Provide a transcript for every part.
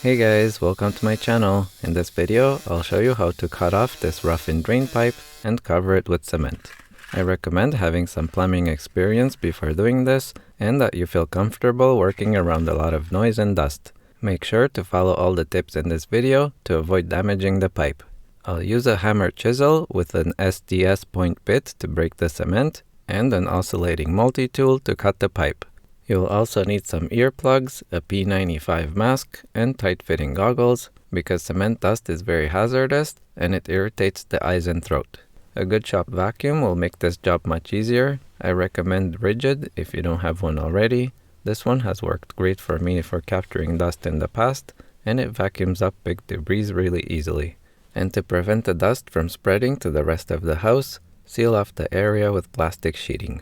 Hey guys, welcome to my channel. In this video, I'll show you how to cut off this rough-in drain pipe and cover it with cement. I recommend having some plumbing experience before doing this and that you feel comfortable working around a lot of noise and dust. Make sure to follow all the tips in this video to avoid damaging the pipe. I'll use a hammer chisel with an SDS point bit to break the cement and an oscillating multi-tool to cut the pipe. You'll also need some earplugs, a P95 mask, and tight-fitting goggles because cement dust is very hazardous and it irritates the eyes and throat. A good shop vacuum will make this job much easier. I recommend Rigid if you don't have one already. This one has worked great for me for capturing dust in the past, and it vacuums up big debris really easily. And to prevent the dust from spreading to the rest of the house, seal off the area with plastic sheeting.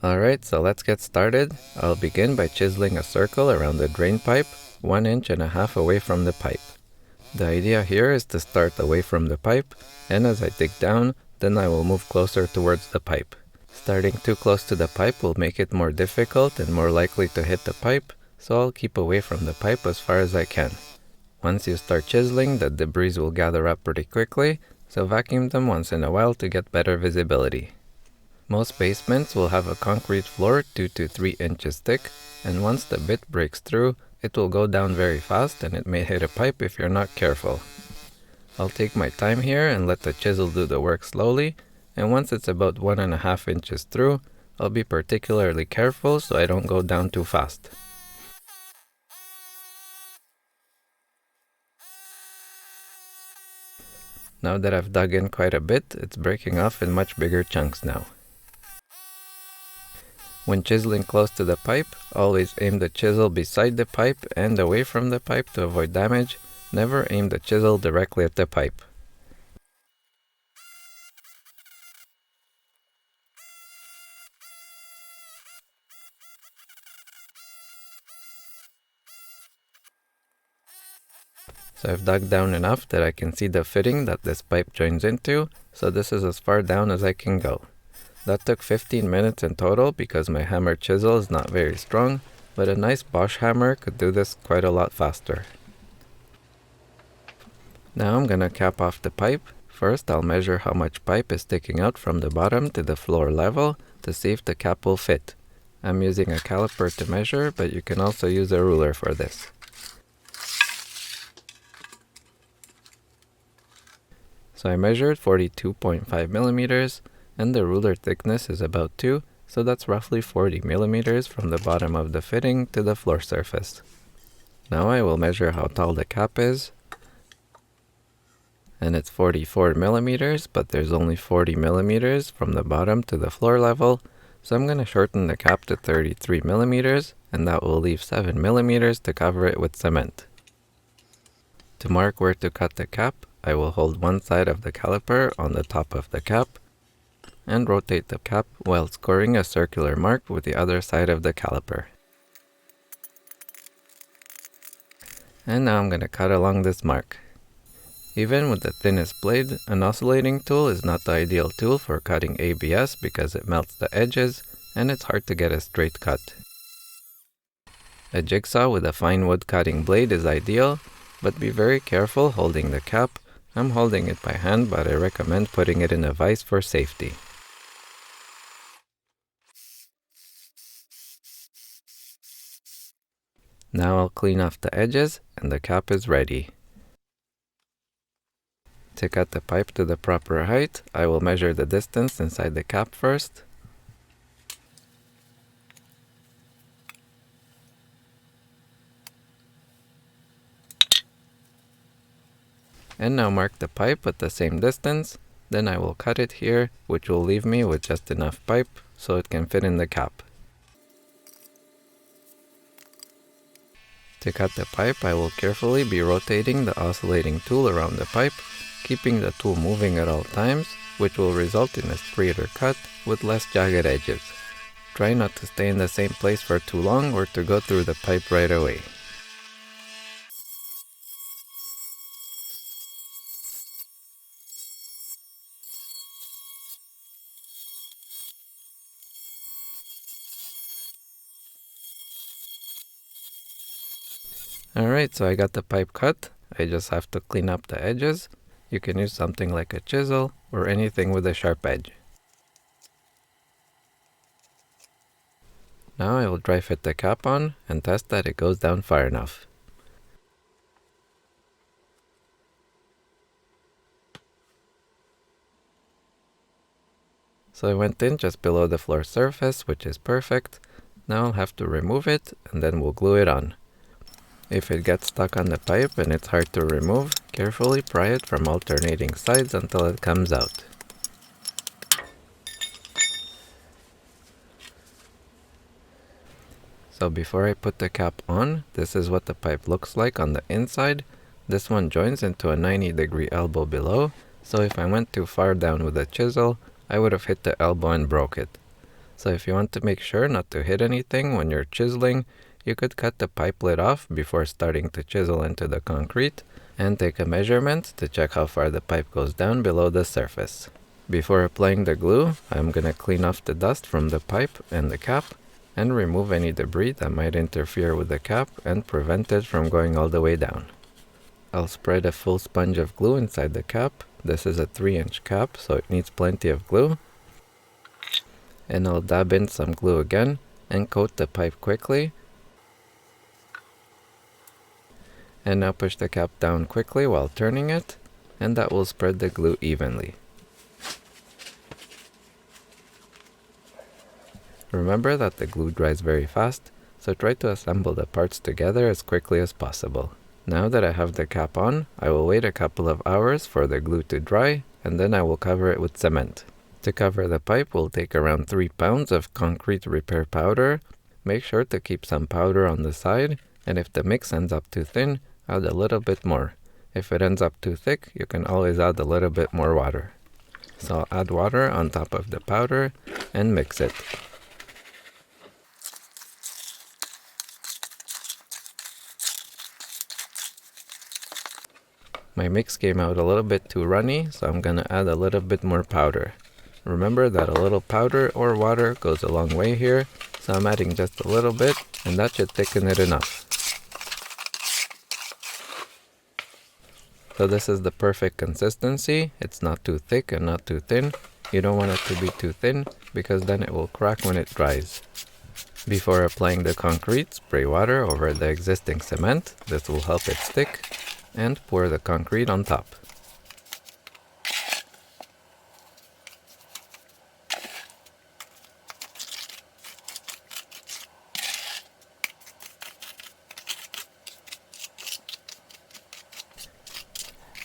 Alright, so let's get started. I'll begin by chiseling a circle around the drain pipe, 1.5 inches away from the pipe. The idea here is to start away from the pipe, and as I dig down, then I will move closer towards the pipe. Starting too close to the pipe will make it more difficult and more likely to hit the pipe, so I'll keep away from the pipe as far as I can. Once you start chiseling, the debris will gather up pretty quickly, so vacuum them once in a while to get better visibility. Most basements will have a concrete floor 2 to 3 inches thick, and once the bit breaks through, it will go down very fast and it may hit a pipe if you're not careful. I'll take my time here and let the chisel do the work slowly, and once it's about 1.5 inches through, I'll be particularly careful so I don't go down too fast. Now that I've dug in quite a bit, it's breaking off in much bigger chunks now. When chiseling close to the pipe, always aim the chisel beside the pipe and away from the pipe to avoid damage. Never aim the chisel directly at the pipe. So I've dug down enough that I can see the fitting that this pipe joins into, so this is as far down as I can go. That took 15 minutes in total because my hammer chisel is not very strong, but a nice Bosch hammer could do this quite a lot faster. Now I'm gonna cap off the pipe. First I'll measure how much pipe is sticking out from the bottom to the floor level to see if the cap will fit. I'm using a caliper to measure, but you can also use a ruler for this. So I measured 42.5 millimeters, and the ruler thickness is about 2, so that's roughly 40 millimeters from the bottom of the fitting to the floor surface. Now I will measure how tall the cap is, and it's 44 millimeters, but there's only 40 millimeters from the bottom to the floor level, so I'm going to shorten the cap to 33 millimeters, and that will leave 7 millimeters to cover it with cement. To mark where to cut the cap, I will hold one side of the caliper on the top of the cap and rotate the cap while scoring a circular mark with the other side of the caliper. And now I'm going to cut along this mark. Even with the thinnest blade, an oscillating tool is not the ideal tool for cutting ABS because it melts the edges and it's hard to get a straight cut. A jigsaw with a fine wood cutting blade is ideal, but be very careful holding the cap. I'm holding it by hand, but I recommend putting it in a vise for safety. Now I'll clean off the edges and the cap is ready. To cut the pipe to the proper height, I will measure the distance inside the cap first. And now mark the pipe at the same distance, then I will cut it here, which will leave me with just enough pipe so it can fit in the cap. To cut the pipe, I will carefully be rotating the oscillating tool around the pipe, keeping the tool moving at all times, which will result in a straighter cut with less jagged edges. Try not to stay in the same place for too long or to go through the pipe right away. Alright, so I got the pipe cut. I just have to clean up the edges. You can use something like a chisel or anything with a sharp edge. Now I will dry fit the cap on and test that it goes down far enough. So I went in just below the floor surface, which is perfect. Now I'll have to remove it and then we'll glue it on. If it gets stuck on the pipe and it's hard to remove, carefully pry it from alternating sides until it comes out. So before I put the cap on, this is what the pipe looks like on the inside. This one joins into a 90-degree elbow below, so if I went too far down with a chisel, I would have hit the elbow and broke it. So if you want to make sure not to hit anything when you're chiseling, you could cut the pipe lid off before starting to chisel into the concrete and take a measurement to check how far the pipe goes down below the surface. Before applying the glue, I'm going to clean off the dust from the pipe and the cap and remove any debris that might interfere with the cap and prevent it from going all the way down. I'll spread a full sponge of glue inside the cap. This is a 3-inch cap, so it needs plenty of glue. And I'll dab in some glue again and coat the pipe quickly. And now push the cap down quickly while turning it, and that will spread the glue evenly. Remember that the glue dries very fast, so try to assemble the parts together as quickly as possible. Now that I have the cap on, I will wait a couple of hours for the glue to dry, and then I will cover it with cement. To cover the pipe, we'll take around 3 pounds of concrete repair powder. Make sure to keep some powder on the side, and if the mix ends up too thin, add a little bit more. If it ends up too thick, you can always add a little bit more water. So I'll add water on top of the powder and mix it. My mix came out a little bit too runny, so I'm gonna add a little bit more powder. Remember that a little powder or water goes a long way here, so I'm adding just a little bit, and that should thicken it enough. So this is the perfect consistency. It's not too thick and not too thin. You don't want it to be too thin, because then it will crack when it dries. Before applying the concrete, spray water over the existing cement. This will help it stick. And pour the concrete on top.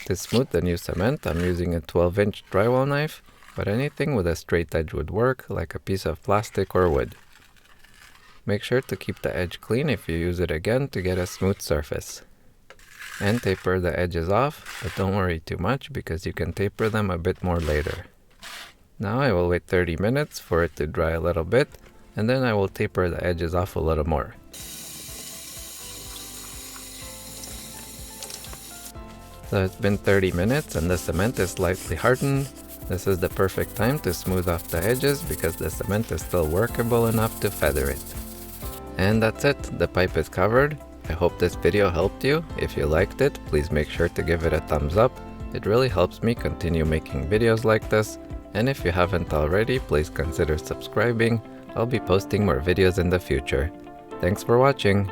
To smooth the new cement, I'm using a 12-inch drywall knife, but anything with a straight edge would work, like a piece of plastic or wood. Make sure to keep the edge clean if you use it again to get a smooth surface. And taper the edges off, but don't worry too much because you can taper them a bit more later. Now I will wait 30 minutes for it to dry a little bit, and then I will taper the edges off a little more. So it's been 30 minutes and the cement is slightly hardened. This is the perfect time to smooth off the edges because the cement is still workable enough to feather it. And that's it, the pipe is covered. I hope this video helped you. If you liked it, please make sure to give it a thumbs up. It really helps me continue making videos like this. And if you haven't already, please consider subscribing. I'll be posting more videos in the future. Thanks for watching.